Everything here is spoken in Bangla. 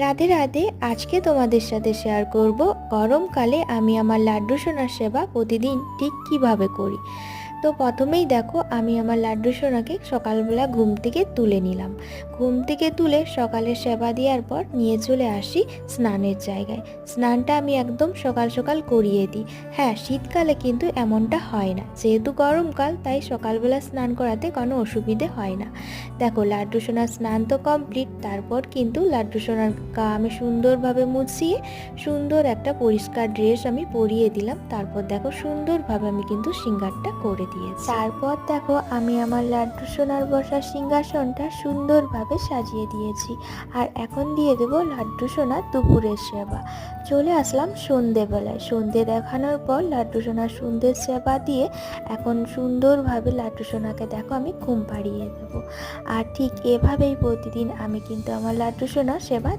রাধে রাধে। আজকে তোমাদের সাথে শেয়ার করব গরমকালে আমি আমার লাড্ডু সোনার সেবা প্রতিদিন ঠিক কিভাবে করি। তো প্রথমেই দেখো, আমি আমার লাড্ডু সোনাকে সকালবেলা ঘুম থেকে তুলে নিলাম। ঘুম থেকে তুলে সকালের সেবা দেওয়ার পর নিয়ে চলে আসি স্নানের জায়গায়। স্নানটা আমি একদম সকাল সকাল করিয়ে দিই। হ্যাঁ, শীতকালে কিন্তু এমনটা হয় না, যেহেতু গরমকাল তাই সকালবেলা স্নান করাতে কোনো অসুবিধে হয় না। দেখো, লাড্ডু সোনার স্নান তো কমপ্লিট। তারপর কিন্তু লাড্ডু সোনার গা আমি সুন্দরভাবে মুছিয়ে সুন্দর একটা পরিষ্কার ড্রেস আমি পরিয়ে দিলাম। তারপর দেখো, সুন্দরভাবে আমি কিন্তু সিঙ্গারটা করে দিয়েছি। তারপর দেখো, আমি আমার লাড্ডু সোনার বসার সিংহাসনটা সুন্দরভাবে সাজিয়ে দিয়েছি। আর এখন দিয়ে দেবো লাড্ডু সোনার দুপুরের সেবা। চলে আসলাম সন্ধেবেলায়। সন্ধে দেখানোর পর লাড্ডু সোনার সন্ধ্যের সেবা দিয়ে এখন সুন্দরভাবে লাড্ডু সোনাকে দেখো আমি ঘুম পাড়িয়ে দেবো। আর ঠিক এভাবেই প্রতিদিন আমি কিন্তু আমার লাড্ডু সোনার সেবা